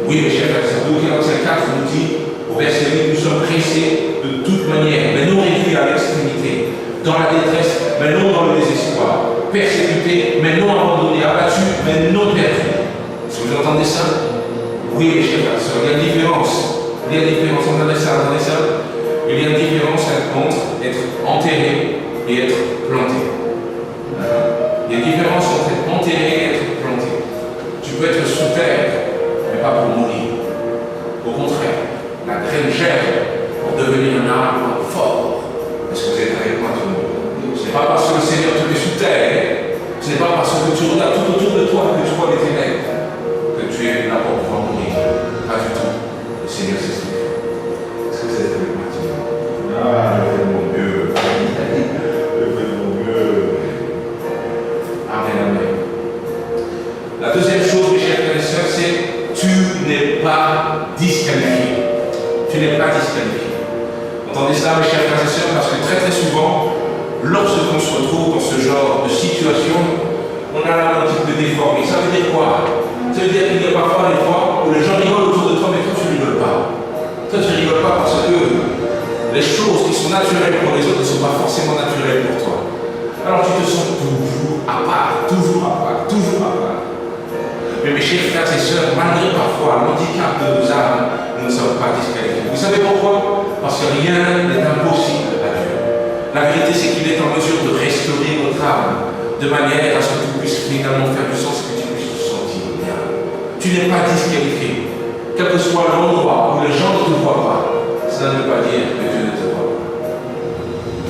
Oui, mes chers frères, c'est 2 Corinthiens 4 nous dit, au verset 8, nous sommes pressés de toute manière, mais non réduits à l'extrémité, dans la détresse, mais non dans le désespoir, persécutés, mais non abandonnés, abattus, mais non perdus. Est-ce que vous entendez ça? Oui, mes chers frères, il y a une différence. Il y a une différence, entendez ça. Il y a une différence entre être enterré et être planté. Il y a une différence entre être enterré et être planté. terre, mais pas pour mourir. Au contraire, la graine germe pour devenir un arbre fort. Est-ce que vous êtes avec moi tout le monde? Ce n'est pas parce que le Seigneur te met sous terre, ce n'est pas parce que tu regardes tout autour de toi que tu vois les ténèbres, que tu es là pour pouvoir mourir. Pas du tout. Le Seigneur sait ce qu'il fait. Est-ce que vous êtes avec moi tout le monde? Ah, je fais mon mieux. Je fais mon mieux. Amen, amen. La deuxième chose, mes chers frères et sœurs, c'est tu n'es pas disqualifié. Tu n'es pas disqualifié. Entendez cela, mes chers frères et sœurs, parce que très très souvent, lorsqu'on se retrouve dans ce genre de situation, on a là un petit peu déformé. Ça veut dire quoi? Ça veut dire qu'il y a parfois des fois où les gens rigolent autour de toi, mais toi tu ne rigoles pas. Toi tu ne rigoles pas parce que les choses qui sont naturelles pour les autres ne sont pas forcément naturelles pour toi. Alors tu te sens toujours à part, toujours à part, toujours à part. Mais mes chers frères et sœurs, malgré parfois l'handicap de nos âmes, nous ne sommes pas disqualifiés. Vous savez pourquoi? Parce que rien n'est impossible à Dieu. La vérité, c'est qu'il est en mesure de restaurer notre âme de manière à ce que tu puisses finalement faire du sens, que tu puisses te sentir bien. Tu n'es pas disqualifié. Quel que soit l'endroit où les gens ne te voient pas, cela ne veut pas dire que Dieu ne te voit pas.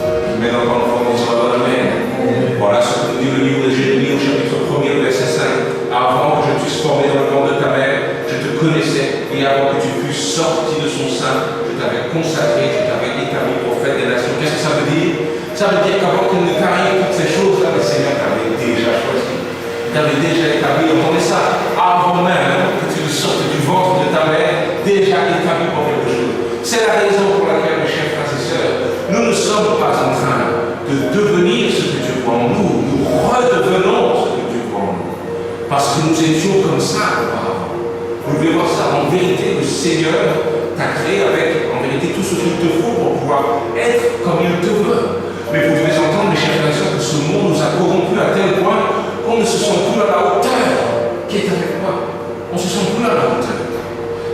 Je mets encore une fois en disant amen. Voilà ce que nous dit le livre de Jérémie au chapitre 1er, verset 5. Avant que je puisse former dans le ventre de ta mère, je te connaissais, et avant que tu fusses sorti de son sein, je t'avais consacré, je t'avais établi prophète des nations. Qu'est-ce que ça veut dire? Ça veut dire qu'avant qu'il ne t'arrive toutes ces choses-là, le Seigneur t'avait déjà choisi. Il t'avait déjà établi. Entendez ça? Avant même que tu ne sortes du ventre de ta mère, déjà établi pour quelque chose. C'est la raison pour laquelle, mes chers frères et sœurs, nous ne sommes pas en train de devenir ce que Dieu voit en nous. Nous redevenons ce que Dieu voit en nous. Parce que nous étions comme ça auparavant. Vous devez voir ça. En vérité, le Seigneur t'a créé avec, en vérité, tout ce qu'il te faut pour pouvoir être comme il te veut. Mais vous devez entendre, mes chers frères et sœurs, que ce monde nous a corrompus à tel point qu'on ne se sent plus à la hauteur qui est avec moi. On ne se sent plus à la hauteur.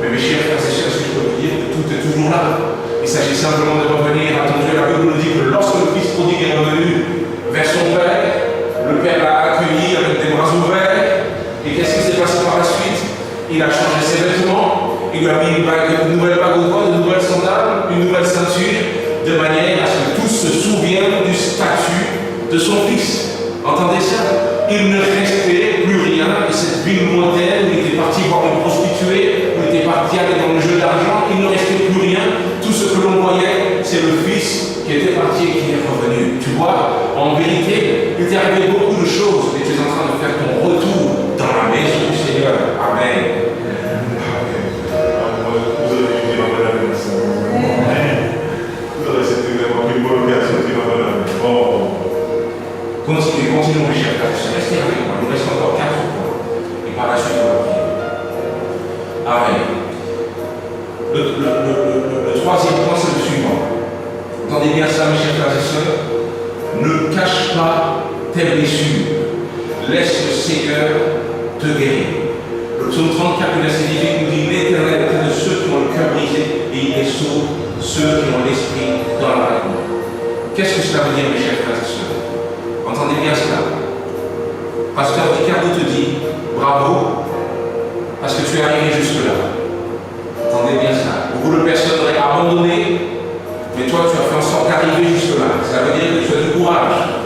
Mais mes chers frères et sœurs, ce que je peux vous dire, que tout est toujours là. Il s'agit simplement de revenir à ton Dieu. La Bible nous dit que lorsque le Fils prodigue est revenu vers son Père, le Père l'a accueilli avec des bras ouverts. Et qu'est-ce qui s'est passé par la suite? Il a changé ses vêtements, il lui a mis une nouvelle bague au doigt, de nouvelles sandales, une nouvelle ceinture, de manière à ce que tous se souviennent du statut de son fils. Entendez ça? Il ne restait plus rien, et cette ville lointaine, où il était parti voir une prostituée, où il était parti aller dans le jeu d'argent, il ne restait plus rien. Tout ce que l'on voyait, c'est le fils qui était parti et qui est revenu. Tu vois, en vérité, il t'est arrivé beaucoup de choses, et tu es en train de faire ton retour dans la maison du Seigneur. Amen. Continuons, mes chers frères et sœurs. Restez avec moi. Il nous reste encore 4 points. Et par la suite, on va prier. Amen. Le troisième point, c'est le suivant. Entendez bien ça, mes chers frères et sœurs. Ne cache pas tes blessures. Laisse le Seigneur te guérir. Le psaume 34, verset 18 nous dit: l'Éternel est de ceux qui ont le cœur brisé et il est sauve ceux qui ont l'esprit dans la raison. Qu'est-ce que cela veut dire, mes chers frères et sœurs? Entendez bien cela. Pasteur Ricardo te dit bravo parce que tu es arrivé jusque-là. Entendez bien cela. Beaucoup de personnes auraient abandonné, mais toi tu as fait en sorte d'arriver jusque-là. Ça veut dire que tu as du courage.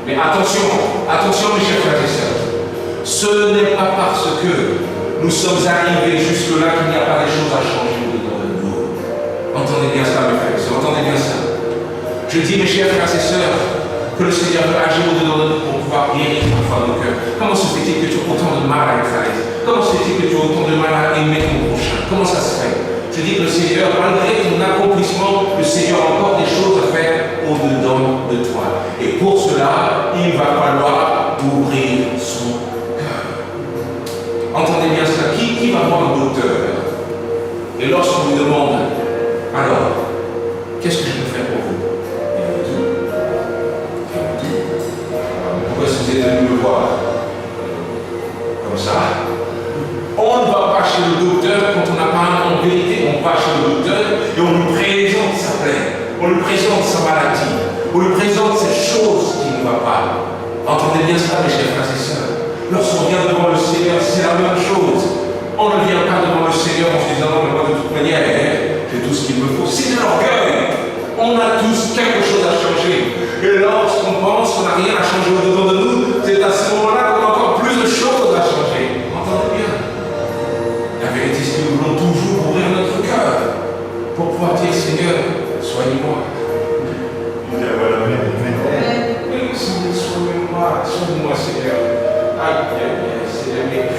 Mais attention, attention mes chers frères et sœurs. Ce n'est pas parce que nous sommes arrivés jusque-là qu'il n'y a pas des choses à changer au-dedans de nous. Entendez bien cela mes frères et sœurs. Entendez bien cela. Je dis mes chers frères et sœurs, que le Seigneur veut agir au-dedans de nous pour pouvoir guérir parfois nos cœurs. Comment se fait-il que tu as autant de mal à être à l'aise? Comment se fait-il que tu as autant de mal à aimer ton prochain? Comment ça se fait? Je dis que le Seigneur, malgré ton accomplissement, le Seigneur a encore des choses à faire au-dedans de toi. Et pour cela, il va falloir ouvrir son cœur. Entendez bien cela. Qui va voir un docteur? Et lorsqu'on lui demande, alors, qu'est-ce que je peux faire pour vous? Pourquoi est-ce que vous êtes venu me voir comme ça? On ne va pas chez le docteur quand on n'a pas en vérité. On va chez le docteur et on lui présente sa plaie, on lui présente sa maladie, on lui présente ces choses qui ne vont pas. Entendez bien cela, mes chers frères et sœurs. Lorsqu'on vient devant le Seigneur, c'est la même chose. On ne vient pas devant le Seigneur en se disant, non, mais moi de toute manière, j'ai tout ce qu'il me faut. C'est de l'orgueil. On a tous quelque chose à changer. Et lorsqu'on pense qu'on n'a rien à changer au-dedans de nous, c'est à ce moment-là qu'on a encore plus de choses à changer. Entendez bien. La vérité, c'est que nous voulons toujours ouvrir notre cœur pour pouvoir dire, Seigneur, soigne-moi. Soigne-moi, Seigneur. Aïe, Seigneur, mais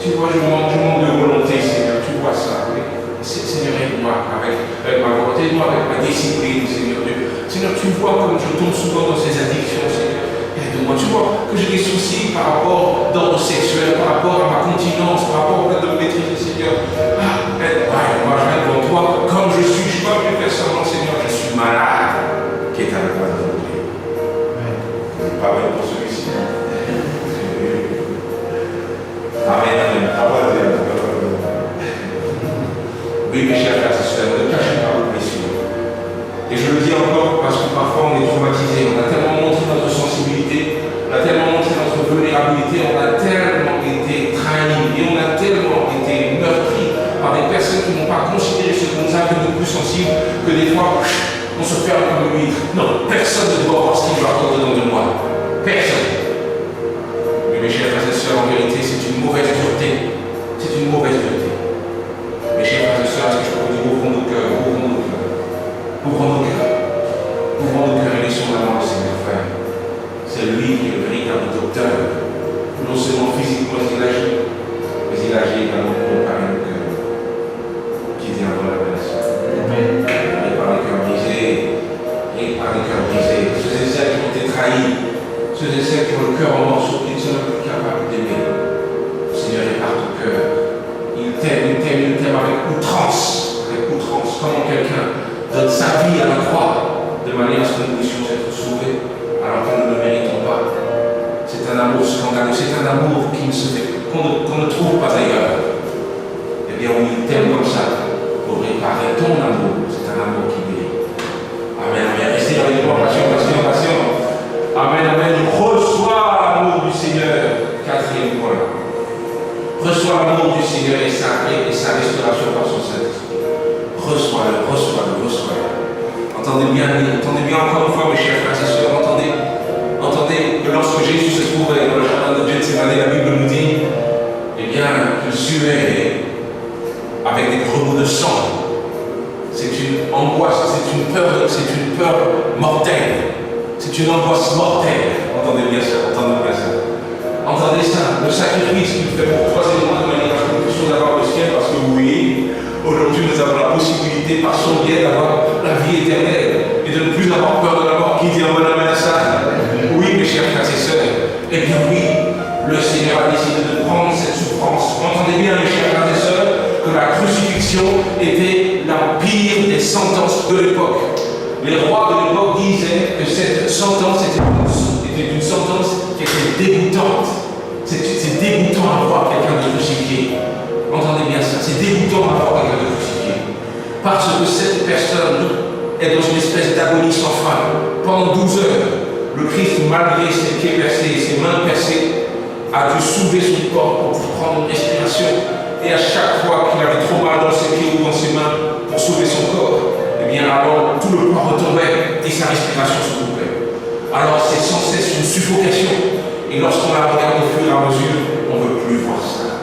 tu vois, je manque de volonté, Seigneur, tu vois ça, oui. Seigneur, aide-moi avec ma volonté, aide-moi avec ma discipline, Seigneur Dieu. Seigneur, tu vois comme je tombe souvent dans ces addictions, Seigneur. Aide-moi, tu vois que j'ai des soucis par rapport d'ordre sexuel, par rapport à ma continence, par rapport au fait de me maîtriser, Seigneur. Aide-moi, je viens devant toi, comme je suis, je ne suis pas plus personnellement, Seigneur, je suis malade, qui est avec moi dans le monde. Pas mal pour celui-ci. Amen. Oui, mes chers frères et sœurs, ne cachez pas vos blessures. Et je le dis encore parce que parfois on est traumatisé, on a tellement montré notre sensibilité, on a tellement montré notre vulnérabilité, on a tellement été trahis et on a tellement été meurtris par des personnes qui n'ont pas considéré ce que nous avons de plus sensible que des fois on se ferme comme lui. Non, personne ne doit voir ce qu'il va avoir dedans de moi. Personne. Mais mes chers frères et sœurs, en vérité, c'est une mauvaise dureté. C'est une mauvaise dureté. Mes chers frères et sœurs, est-ce que je peux vous dire, ouvrons nos cœurs, ouvrons nos cœurs. Ouvrons nos cœurs. Ouvrons nos cœurs et laissons la main au Seigneur, frère. C'est lui qui est le véritable docteur. Non seulement physiquement il agit, mais il agit également pour préparer nos cœurs. Qui vient dans la relation. Amen. Et par les cœurs brisés, et par les cœurs brisés. Ceux et celles qui ont été trahis. Ceux et celles qui ont le cœur en morceaux, qui ne sont même plus capables d'aimer. Seigneur, répare ton cœur. Il t'aime avec outrance. Avec outrance. Comment quelqu'un donne sa vie à la croix de manière à ce que nous puissions être sauvés alors que nous ne le méritons pas. C'est un amour scandaleux. C'est un amour qui qu'on ne trouve pas ailleurs. Eh bien, il t'aime comme ça pour réparer ton amour. C'est un amour qui guérit. Amen. Restez avec moi, passion. Amen, amen. Reçois l'amour du Seigneur. Quatrième point. Reçois l'amour du Seigneur et sa restauration par son Saint-Esprit. Reçois-le. Entendez bien encore une fois, mes chers frères et sœurs, entendez que lorsque Jésus se trouvait dans le jardin de Gethsémani, la Bible nous dit, eh bien, qu'il suait avec des grenouilles de sang. C'est une angoisse, c'est une peur mortelle. C'est une angoisse mortelle. Entendez bien ça. Entendez ça. Le sacrifice qu'il fait pour toi, c'est de manière à ce que nous puissions avoir le ciel, parce que oui, aujourd'hui nous avons la possibilité par son biais d'avoir la vie éternelle et de ne plus avoir peur de la mort. Qui dit en bonne main ça? Oui, mes chers frères et sœurs. Eh bien oui, le Seigneur a décidé de prendre cette souffrance. Entendez bien, mes chers frères et sœurs, que la crucifixion était la pire des sentences de l'époque. Les rois de l'époque disaient que cette sentence était une sentence qui était dégoûtante. C'est dégoûtant à voir quelqu'un de crucifié. Entendez bien ça, c'est dégoûtant à voir quelqu'un de crucifié. Parce que cette personne est dans une espèce d'agonie sans fin. Pendant 12 heures, le Christ, malgré ses pieds percés et ses mains percées, a dû soulever son corps pour prendre une respiration. Et à chaque fois qu'il avait trop mal dans ses pieds ou dans ses mains pour sauver son corps, eh bien alors tout le poids retombait et sa respiration se coupait. Alors c'est sans cesse une suffocation. Et lorsqu'on la regarde au fur et à mesure, on ne veut plus voir ça.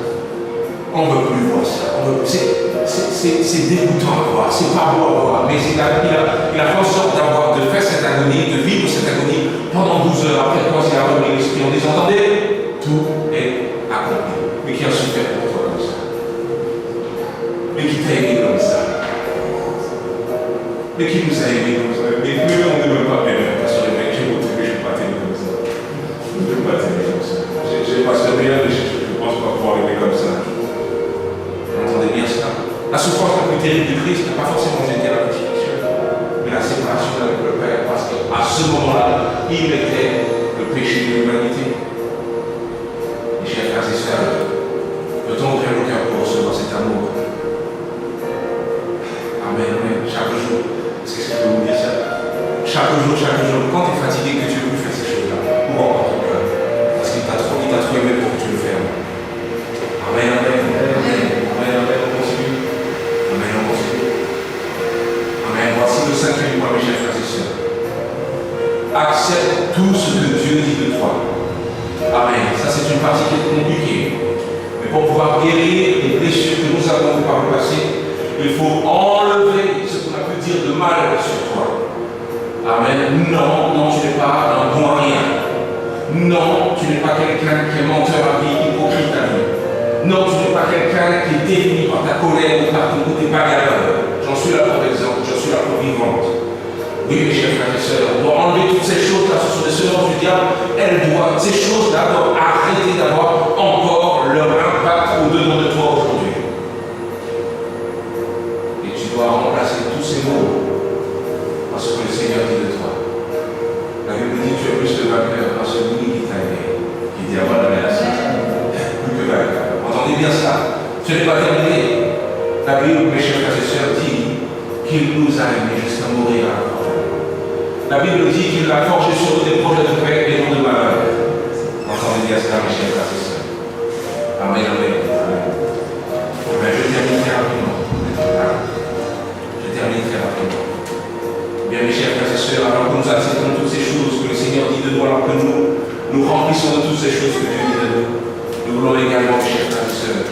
C'est dégoûtant à voir, c'est pas beau à voir, mais il a fait en sorte de faire cette agonie, de vivre cette agonie pendant 12 heures. Après quoi, il a remis l'esprit en disant, attendez, tout est accompli. Mais qui a souffert pour toi comme ça? Mais qui t'a aimé comme ça? Mais qui nous a aimés comme ça? Mais on ne veut pas aimer, parce que j'ai voté que je ne vais pas t'aimer comme ça. Je ne veux pas t'aimer comme ça. J'ai passé rien de je ne pense pas pouvoir aimer comme ça. Entendez bien cela. La souffrance la plus terrible du Christ n'a pas forcément été la crucifixion, mais la séparation avec le Père, parce qu'à ce moment-là, il était le péché de l'humanité. Mes chers frères et sœurs, peut-on ouvrir le cœur pour recevoir cet amour? Amen. Chaque jour, est-ce que je peux vous dire ça? Chaque jour, quand tu es fatigué, que tu veux plus faire ces choses-là, ouvre encore ton cœur. Parce qu'il t'a trop Accepte tout ce que Dieu dit de toi. Amen. Ça, c'est une partie qui est compliquée. Mais pour pouvoir guérir les blessures que nous avons par le passé, il faut enlever ce qu'on a pu dire de mal sur toi. Amen. Non, non, tu n'es pas un bon à rien. Non, tu n'es pas quelqu'un qui est menteur à vie, hypocrite à vie. Non, tu n'es pas quelqu'un qui est défini par ta colère ou par ton côté bagarreur. J'en suis là pour exemple, j'en suis là pour vivante. Oui, mes chers frères et sœurs, on doit enlever toutes ces choses-là, ce sont des semences du diable. Elles doivent, ces choses-là doivent arrêter d'avoir encore leur impact au-dedans de toi aujourd'hui. Et tu dois remplacer tous ces mots par ce que le Seigneur dit de toi. La Bible dit que tu es plus que vainqueur par celui qui t'a aimé, qui dit avoir donné la suite. Plus que vainqueur. Entendez bien ça. Ce n'est pas terminé. La Bible, mes chers frères et sœurs, dit qu'il nous a aimés jusqu'à mourir à la croix. La Bible dit qu'il a forgé sur nous des projets de paix et non de malheur. Entendez bien cela, mes chers frères et sœurs. Amen, amen, amen. Amen. Je termine très rapidement. Je termine très rapidement. Bien, mes chers frères et sœurs, alors que nous acceptons toutes ces choses que le Seigneur dit de nous, alors que nous remplissons de toutes ces choses que Dieu dit de nous, nous voulons également, mes chers frères et sœurs,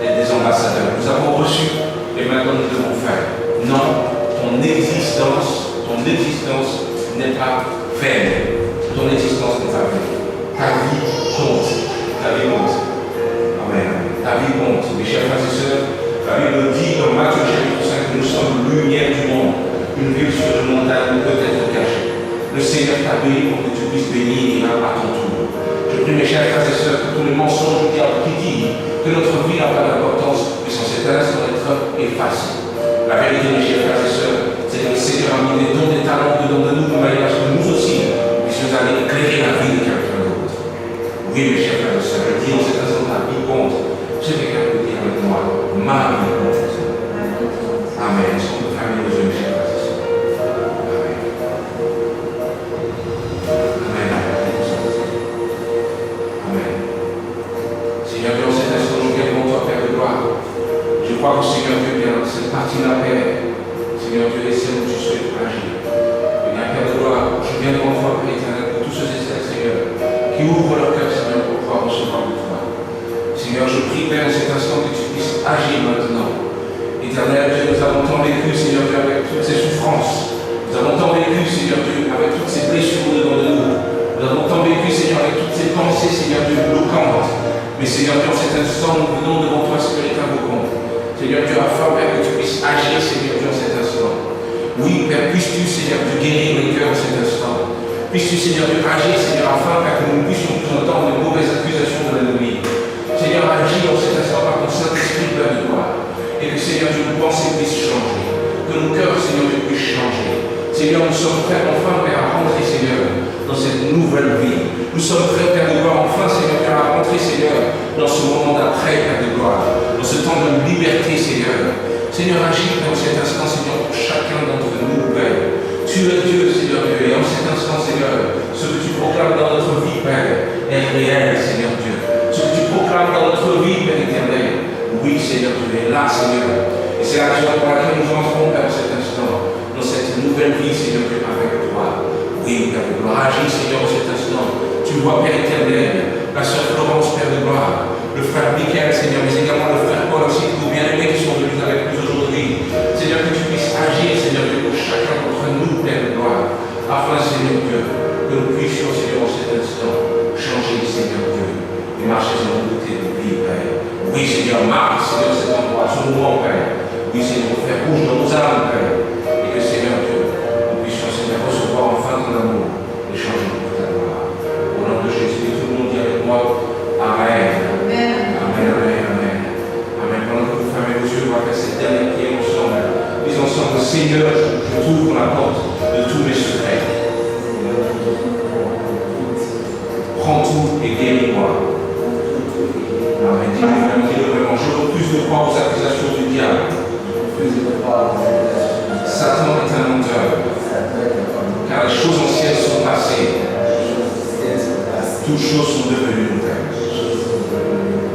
être des ambassadeurs. Nous avons reçu et maintenant nous devons faire. Non, ton existence n'est pas vaine. Ton existence n'est pas vaine. Ta vie compte. Ta vie compte. Amen. Ta vie compte. Mes chers frères et sœurs, la Bible dit dans Matthieu chapitre 5 que nous sommes lumière du monde. Une ville sur une montagne peut être cachée. Le Seigneur t'a béni pour que tu puisses bénir à ton tour. Je prie, mes chers frères et sœurs, que tous les mensonges du diable qui disent que notre vie n'a pas d'importance, mais sans cet instant être effacé. La vérité, mes chers frères et sœurs, c'est que le Seigneur a mis des dons, des talents dedans de nous, de manière à ce que nous aussi puissions aller éclairer la vie de quelqu'un d'autre. Oui, mes chers frères et sœurs, je dis en cet instant, la vie compte. Je sais quelqu'un peut dire avec moi, ma vie compte. Amen. Est-ce qu'on peut fermer nos yeux, mes chers frères et sœurs? Amen. Amen. Amen. Seigneur, dans cet instant, nous viens toi, Père de gloire. Je crois que Seigneur Dieu, bien, cette partie-là, Père, Seigneur Dieu, est celle où tu souhaites agir. Eh bien, Père de gloire, je viens devant toi, Père éternel, pour tous ceux et celles, Seigneur, qui ouvrent leur cœur, Seigneur, pour pouvoir recevoir de toi. Seigneur, je prie, Père, en cet instant, que tu puisses agir maintenant. Éternel Dieu, nous avons tant vécu, Seigneur Dieu, avec toutes ces souffrances. Nous avons tant vécu, Seigneur Dieu, avec toutes ces blessures devant de nous. Nous avons tant vécu, Seigneur, avec toutes ces pensées, Seigneur Dieu, bloquantes. Mais Seigneur Dieu, en cet instant, nous venons devant toi, Seigneur, et t'invoquons. Seigneur Dieu, afin, Père, que tu puisses agir, Seigneur Dieu, en cet instant. Oui, Père, puisses-tu, Seigneur Dieu, guérir les cœurs en cet instant. Puisses-tu, Seigneur Dieu, agir, Seigneur, afin, Père, que nous puissions plus entendre les mauvaises accusations de l'ennemi. Seigneur, agis en cet instant par ton Saint-Esprit, Père de gloire. Et que, Seigneur Dieu, nos pensées puissent changer. Que nos cœurs, Seigneur Dieu, puissent changer. Seigneur, nous sommes prêts enfin, Père, à rentrer, Seigneur, dans cette nouvelle vie. Nous sommes prêts, Père de gloire, enfin, Seigneur, Père, à rentrer, Seigneur, dans ce moment d'après, Père de gloire. Dans ce temps de liberté, Seigneur. Seigneur, agis dans cet instant, Seigneur, pour chacun d'entre nous, Père. Tu es Dieu, Seigneur Dieu, et en cet instant, Seigneur, ce que tu proclames dans notre vie, Père, est réel, Seigneur Dieu. Ce que tu proclames dans notre vie, Père éternel, oui, Seigneur Dieu, est là, Seigneur. Et c'est la raison pour laquelle nous entrons, Père, en cet instant, dans cette nouvelle vie, Seigneur Dieu, avec toi. Oui, Père de gloire, agis, Seigneur, en cet instant. Tu vois, Père éternel, la sœur Florence, Père de gloire, le frère Michael, Seigneur, mais également le frère Paul aussi, tous bien-aimés qui sont venus avec nous aujourd'hui. Seigneur, que tu puisses agir, Seigneur Dieu, pour chacun d'entre nous, Père de gloire, afin, Seigneur Dieu, que nous puissions, Seigneur, en cet instant, changer, Seigneur Dieu, et marcher dans nos côtés de vie, Père. Oui, Seigneur, marque, Seigneur, cet endroit, ce moment, Père. Oui, Seigneur, faire rouge dans nos âmes, Père. Et que, Seigneur Dieu, nous puissions, Seigneur, recevoir enfin ton amour et changer pour ta gloire. Au nom de Jésus, tout le monde dit avec moi, Amen. Amen, amen, amen. Amen. Pendant que vous fermez vos yeux, on va faire cette dernière prière ensemble. Dis ensemble, Seigneur, je t'ouvre la porte de tous mes secrets. Prends tout et guéris-moi. Amen. Dis-le vraiment. Je refuse de croire aux accusations du diable. Satan est un menteur. Car les choses anciennes sont passées. Toutes choses sont devenues nouvelles.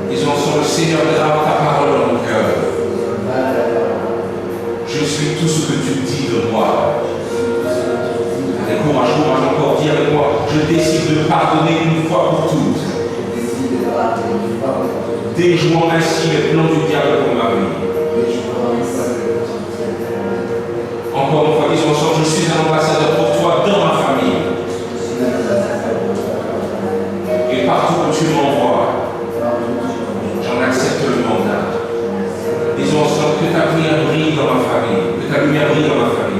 Disons ensemble, le Seigneur grave ta parole dans mon cœur. Je suis tout ce que tu dis de moi. Allez, courage, courage encore, dis Je décide de pardonner une fois pour toutes, déjouant ainsi les plans du diable pour ma vie. Encore une fois, disons ensemble, je suis un ambassadeur pour toi dans ma famille. Et partout où tu m'envoies, j'en accepte le mandat. Disons ensemble que ta lumière brille dans ma famille, que ta lumière brille dans ma famille.